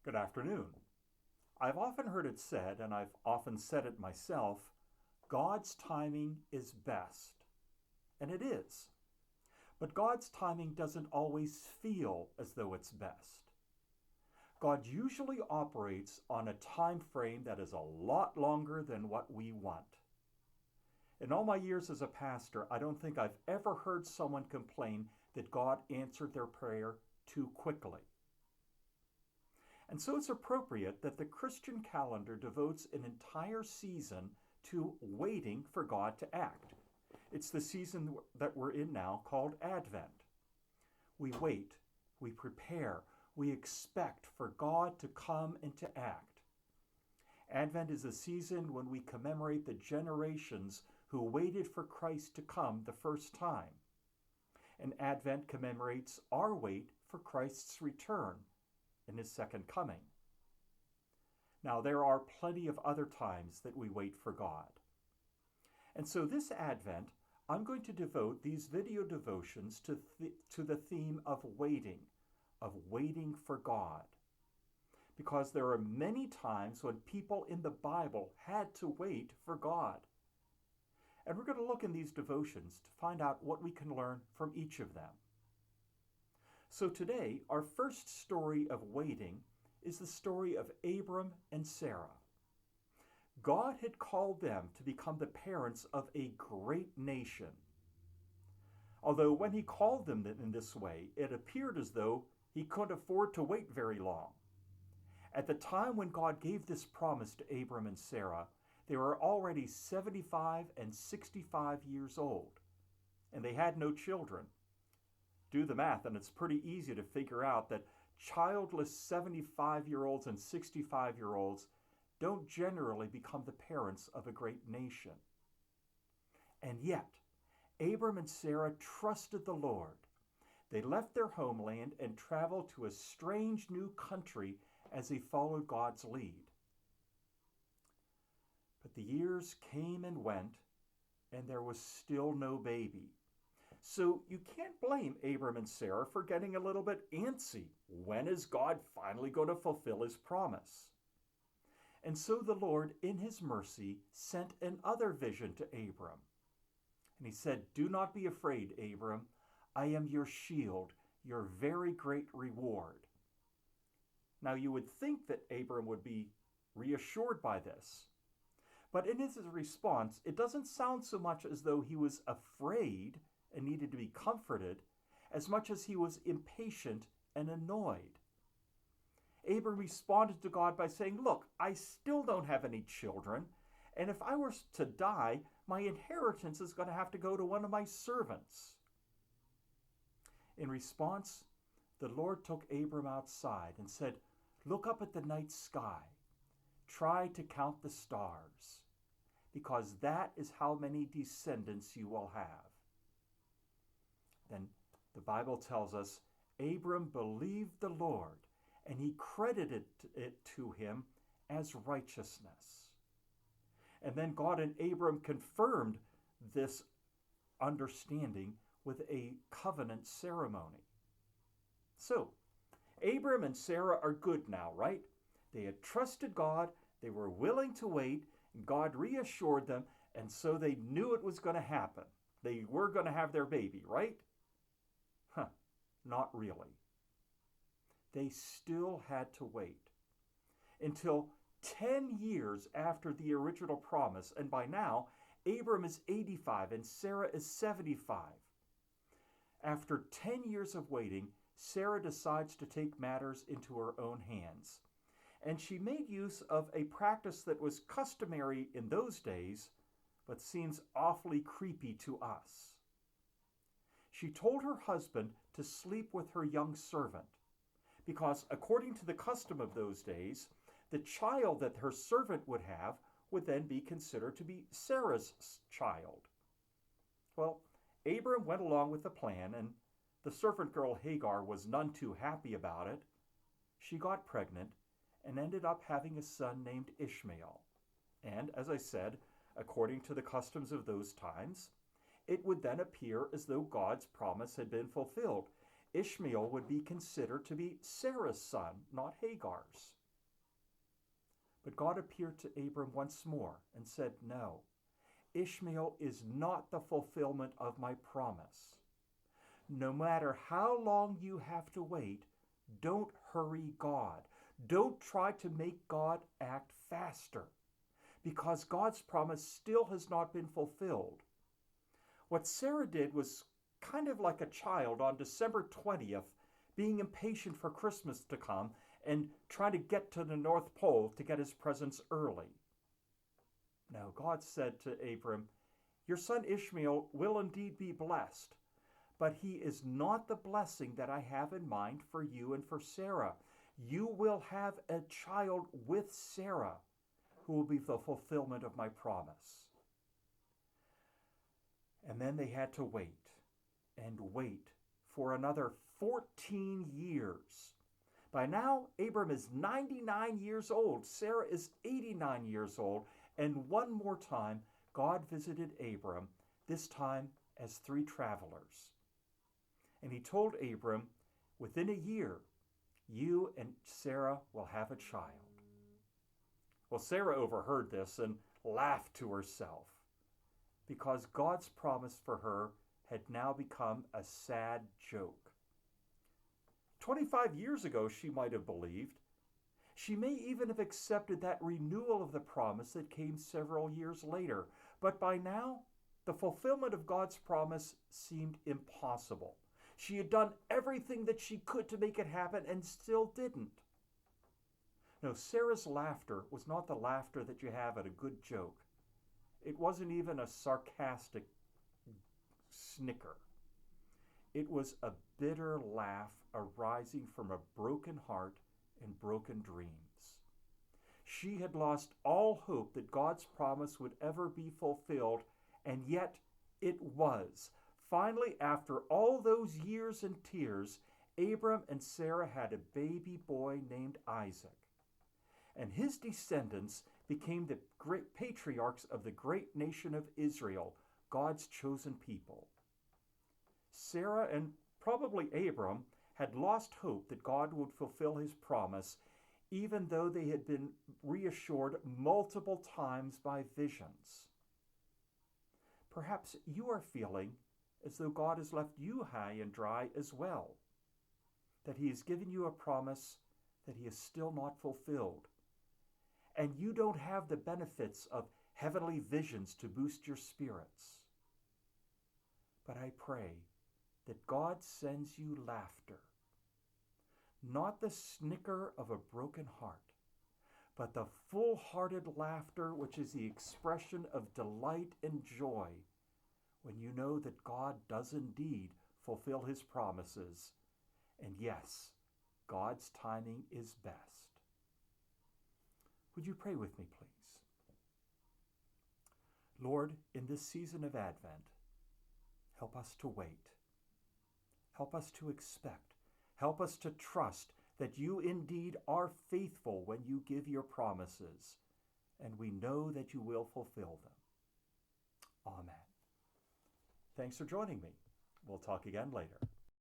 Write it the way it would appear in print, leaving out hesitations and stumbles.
Good afternoon. I've often heard it said, and I've often said it myself, God's timing is best. And it is. But God's timing doesn't always feel as though it's best. God usually operates on a time frame that is a lot longer than what we want. In all my years as a pastor, I don't think I've ever heard someone complain that God answered their prayer too quickly. And so it's appropriate that the Christian calendar devotes an entire season to waiting for God to act. It's the season that we're in now called Advent. We wait, we prepare, we expect for God to come and to act. Advent is a season when we commemorate the generations who waited for Christ to come the first time. And Advent commemorates our wait for Christ's return in his second coming. Now, there are plenty of other times that we wait for God. And so this Advent, I'm going to devote these video devotions to the theme of waiting for God. Because there are many times when people in the Bible had to wait for God. And we're going to look in these devotions to find out what we can learn from each of them. So today, our first story of waiting is the story of Abram and Sarah. God had called them to become the parents of a great nation. Although when he called them in this way, it appeared as though he couldn't afford to wait very long. At the time when God gave this promise to Abram and Sarah, they were already 75 and 65 years old, and they had no children. Do the math, and it's pretty easy to figure out that childless 75-year-olds and 65-year-olds don't generally become the parents of a great nation. And yet, Abram and Sarah trusted the Lord. They left their homeland and traveled to a strange new country as they followed God's lead. But the years came and went, and there was still no baby. So you can't blame Abram and Sarah for getting a little bit antsy. When is God finally going to fulfill his promise? And so the Lord, in his mercy, sent another vision to Abram. And he said, "Do not be afraid, Abram. I am your shield, your very great reward." Now you would think that Abram would be reassured by this. But in his response, it doesn't sound so much as though he was afraid and needed to be comforted, as much as he was impatient and annoyed. Abram responded to God by saying, "Look, I still don't have any children, and if I were to die, my inheritance is going to have to go to one of my servants." In response, the Lord took Abram outside and said, "Look up at the night sky. Try to count the stars, because that is how many descendants you will have." Then the Bible tells us Abram believed the Lord, and he credited it to him as righteousness. And then God and Abram confirmed this understanding with a covenant ceremony. So, Abram and Sarah are good now, right? They had trusted God, they were willing to wait, and God reassured them, and so they knew it was going to happen. They were going to have their baby, right? Not really. They still had to wait until 10 years after the original promise, and by now, Abram is 85 and Sarah is 75. After 10 years of waiting, Sarah decides to take matters into her own hands. And she made use of a practice that was customary in those days, but seems awfully creepy to us. She told her husband to sleep with her young servant, because according to the custom of those days, the child that her servant would have would then be considered to be Sarah's child. Well, Abram went along with the plan, and the servant girl Hagar was none too happy about it. She got pregnant and ended up having a son named Ishmael. And, as I said, according to the customs of those times, it would then appear as though God's promise had been fulfilled. Ishmael would be considered to be Sarah's son, not Hagar's. But God appeared to Abram once more and said, "No, Ishmael is not the fulfillment of my promise. No matter how long you have to wait, don't hurry God. Don't try to make God act faster, because God's promise still has not been fulfilled." What Sarah did was kind of like a child on December 20th, being impatient for Christmas to come and trying to get to the North Pole to get his presents early. Now, God said to Abram, "Your son Ishmael will indeed be blessed, but he is not the blessing that I have in mind for you and for Sarah. You will have a child with Sarah who will be the fulfillment of my promise." And then they had to wait and wait for another 14 years. By now, Abram is 99 years old. Sarah is 89 years old. And one more time, God visited Abram, this time as 3 travelers. And he told Abram, "Within a year, you and Sarah will have a child." Well, Sarah overheard this and laughed to herself, because God's promise for her had now become a sad joke. 25 years ago, she might have believed. She may even have accepted that renewal of the promise that came several years later. But by now, the fulfillment of God's promise seemed impossible. She had done everything that she could to make it happen and still didn't. No, Sarah's laughter was not the laughter that you have at a good joke. It wasn't even a sarcastic snicker. It was a bitter laugh arising from a broken heart and broken dreams. She had lost all hope that God's promise would ever be fulfilled, and yet it was. Finally, after all those years and tears, Abram and Sarah had a baby boy named Isaac. And his descendants became the great patriarchs of the great nation of Israel, God's chosen people. Sarah and probably Abram had lost hope that God would fulfill his promise, even though they had been reassured multiple times by visions. Perhaps you are feeling as though God has left you high and dry as well, that he has given you a promise that he has still not fulfilled, and you don't have the benefits of heavenly visions to boost your spirits. But I pray that God sends you laughter, not the snicker of a broken heart, but the full-hearted laughter which is the expression of delight and joy when you know that God does indeed fulfill his promises, and yes, God's timing is best. Would you pray with me, please? Lord, in this season of Advent, help us to wait. Help us to expect. Help us to trust that you indeed are faithful when you give your promises, and we know that you will fulfill them. Amen. Thanks for joining me. We'll talk again later.